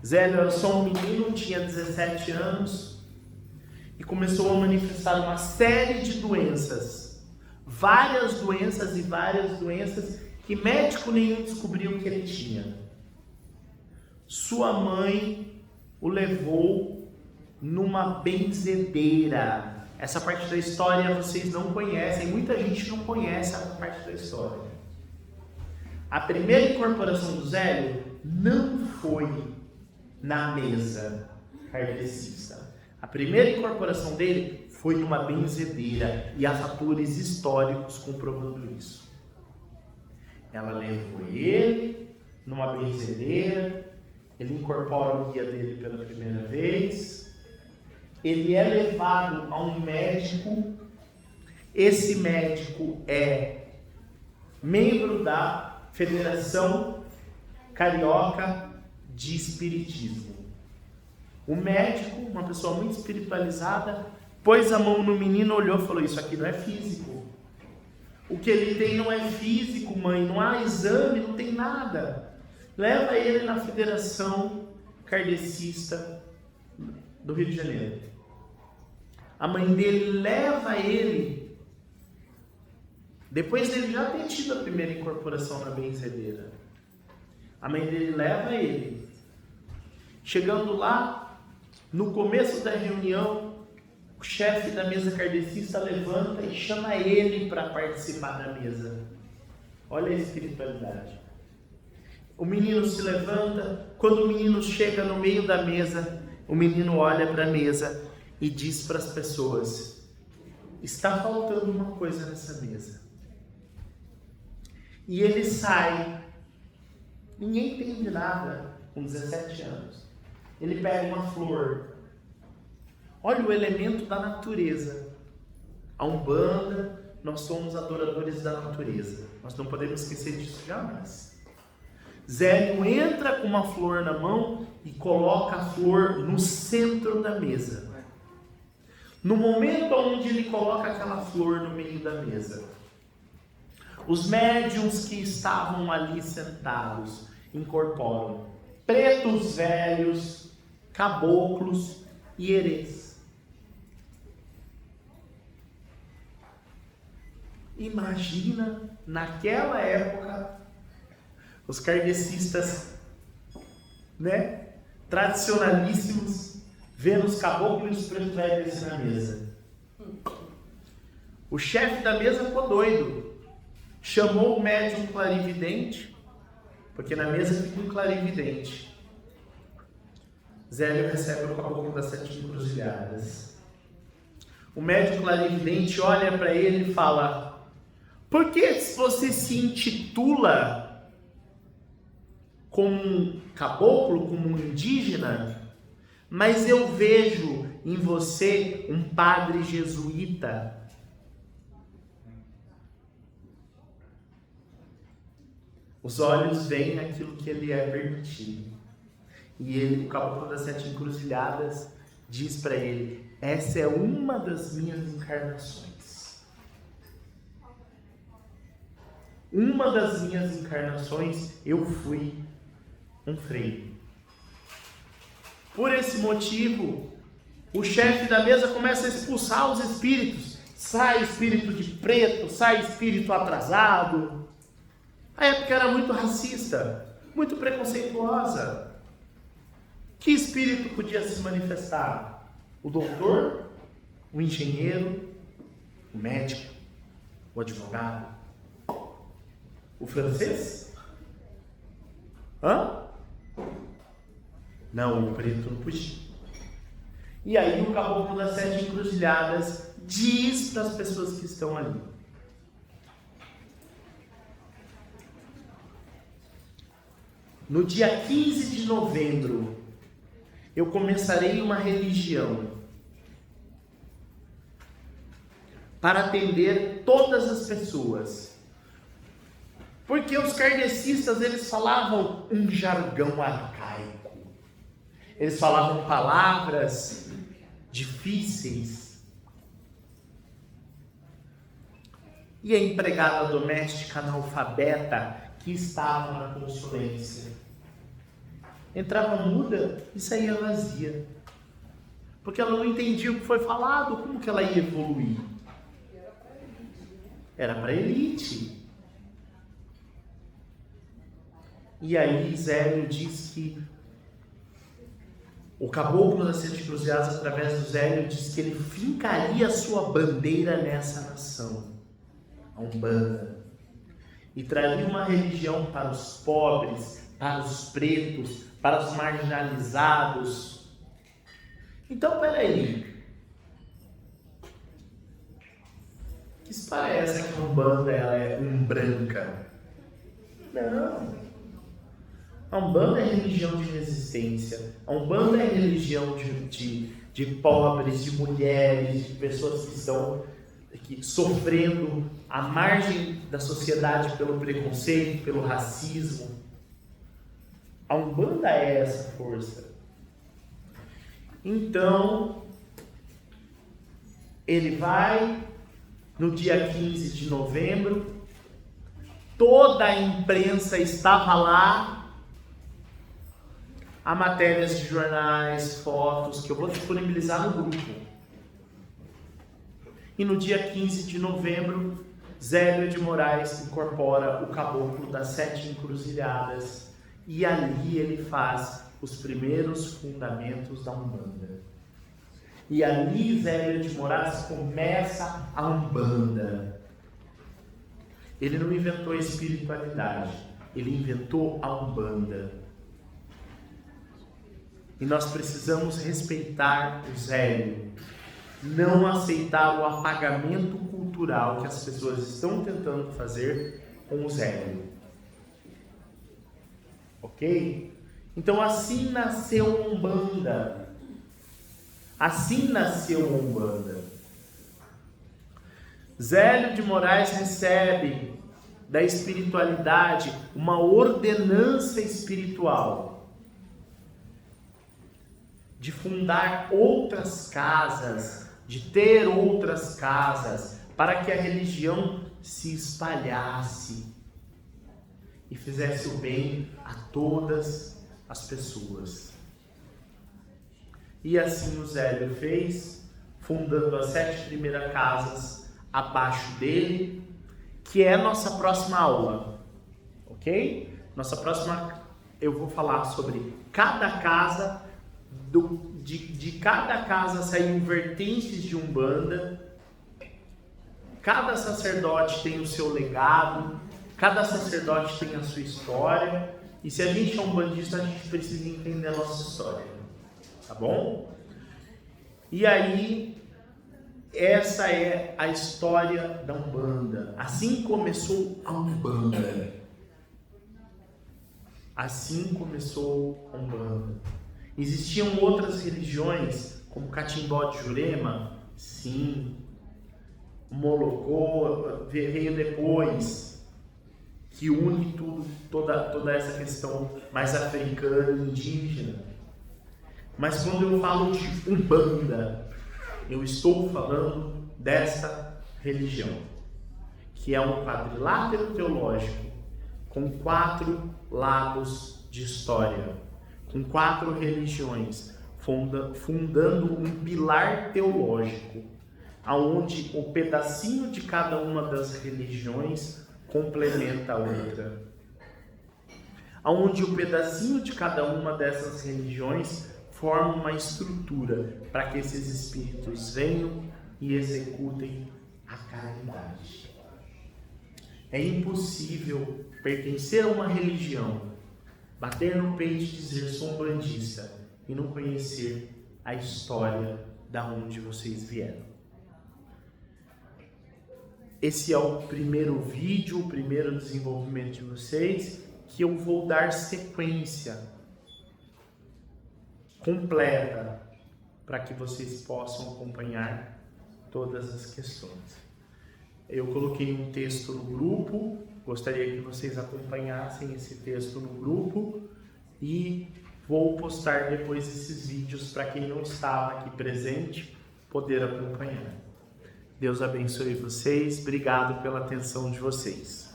Zélio era só um menino, tinha 17 anos e começou a manifestar uma série de doenças. Várias doenças que médico nenhum descobriu que ele tinha. Sua mãe o levou numa benzedeira. Essa parte da história vocês não conhecem, muita gente não conhece essa parte da história. A primeira incorporação do Zélio não foi na mesa kardecista. A primeira incorporação dele foi numa benzedeira, e há fatores históricos comprovando isso. Ela levou ele numa benzedeira, ele incorpora o guia dele pela primeira vez, ele é levado a um médico, esse médico é membro da Federação Carioca de Espiritismo. O médico, uma pessoa muito espiritualizada, pôs a mão no menino, olhou e falou: isso aqui não é físico. O que ele tem não é físico, mãe, não há exame, não tem nada. Leva ele na Federação Kardecista do Rio de Janeiro. A mãe dele leva ele, depois dele já ter tido a primeira incorporação na benzedeira. A mãe dele leva ele. Chegando lá, no começo da reunião, o chefe da mesa kardecista levanta e chama ele para participar da mesa. Olha a espiritualidade. O menino se levanta. Quando o menino chega no meio da mesa, o menino olha para a mesa e diz para as pessoas: está faltando uma coisa nessa mesa. E ele sai. Ninguém entende nada com 17 anos. Ele pega uma flor. Olha o elemento da natureza. A Umbanda, nós somos adoradores da natureza. Nós não podemos esquecer disso jamais. Zélio entra com uma flor na mão e coloca a flor no centro da mesa. No momento onde ele coloca aquela flor no meio da mesa, os médiuns que estavam ali sentados incorporam pretos velhos, caboclos e herês. Imagina, naquela época, os kardecistas, tradicionalíssimos, vendo os caboclos e os pretos velhos na mesa. O chefe da mesa ficou doido. Chamou o médium clarividente, porque na mesa fica um clarividente. Zélio recebe o caboclo das 7 encruzilhadas. O médium clarividente olha para ele e fala: por que você se intitula como um caboclo, como um indígena, mas eu vejo em você um padre jesuíta? Os olhos veem aquilo que ele é permitido. E ele, o caboclo das 7 encruzilhadas, diz para ele: essa é uma das minhas encarnações. Uma das minhas encarnações eu fui um freio. Por esse motivo, o chefe da mesa começa a expulsar os espíritos. Sai espírito de preto, sai espírito atrasado. A época era muito racista, muito preconceituosa. Que espírito podia se manifestar? O doutor, o engenheiro, o médico, o advogado, o francês? Não, o preto não podia. E aí o caboclo das 7 encruzilhadas diz para as pessoas que estão ali: no dia 15 de novembro, eu começarei uma religião para atender todas as pessoas. Porque os kardecistas, eles falavam um jargão arcaico. Eles falavam palavras difíceis. E a empregada doméstica analfabeta que estava na consulência entrava muda e saía vazia. Porque ela não entendia o que foi falado, como que ela ia evoluir? Era para elite. E aí Zélio diz que o caboclo das Sete Cruzadas, através do Zélio, diz que ele fincaria a sua bandeira nessa nação, a Umbanda, e traria uma religião para os pobres, para os pretos, para os marginalizados. Então, peraí, que história é essa que a Umbanda ela é branca? Não. A Umbanda é religião de resistência. A Umbanda é religião de pobres, de mulheres, de pessoas que estão sofrendo à margem da sociedade pelo preconceito, pelo racismo. A Umbanda é essa força. Então, ele vai no dia 15 de novembro, toda a imprensa estava lá, há matérias de jornais, fotos, que eu vou disponibilizar no grupo. E no dia 15 de novembro, Zélio de Moraes incorpora o caboclo das Sete Encruzilhadas e ali ele faz os primeiros fundamentos da Umbanda. E ali Zélio de Moraes começa a Umbanda. Ele não inventou a espiritualidade, ele inventou a Umbanda. E nós precisamos respeitar o Zélio, não aceitar o apagamento cultural que as pessoas estão tentando fazer com o Zélio. Ok? Então assim nasceu a Umbanda. Assim nasceu a Umbanda. Zélio de Moraes recebe da espiritualidade uma ordenança espiritual de fundar outras casas, de ter outras casas, para que a religião se espalhasse e fizesse o bem a todas as pessoas. E assim o Zélio fez, fundando as 7 primeiras casas abaixo dele, que é nossa próxima aula, ok? Nossa próxima, eu vou falar sobre cada casa, de cada casa saíram vertentes de Umbanda, cada sacerdote tem o seu legado, cada sacerdote tem a sua história, e se a gente é umbandista, a gente precisa entender a nossa história, tá bom? E aí, essa é a história da Umbanda. Assim começou a Umbanda. Assim começou a Umbanda. Existiam outras religiões, como Catimbó de Jurema? Sim. Molocô veio depois, que une toda essa questão mais africana e indígena. Mas quando eu falo de Umbanda, eu estou falando desta religião, que é um quadrilátero teológico com 4 lados de história, com 4 religiões, fundando um pilar teológico, aonde o pedacinho de cada uma das religiões complementa a outra, aonde o pedacinho de cada uma dessas religiões forma uma estrutura para que esses espíritos venham e executem a caridade. É impossível pertencer a uma religião, bater no peito e dizer sou umbandista e não conhecer a história da onde vocês vieram. Esse é o primeiro vídeo, o primeiro desenvolvimento de vocês, que eu vou dar sequência completa para que vocês possam acompanhar todas as questões. Eu coloquei um texto no grupo, gostaria que vocês acompanhassem esse texto no grupo e vou postar depois esses vídeos para quem não estava aqui presente poder acompanhar. Deus abençoe vocês, obrigado pela atenção de vocês.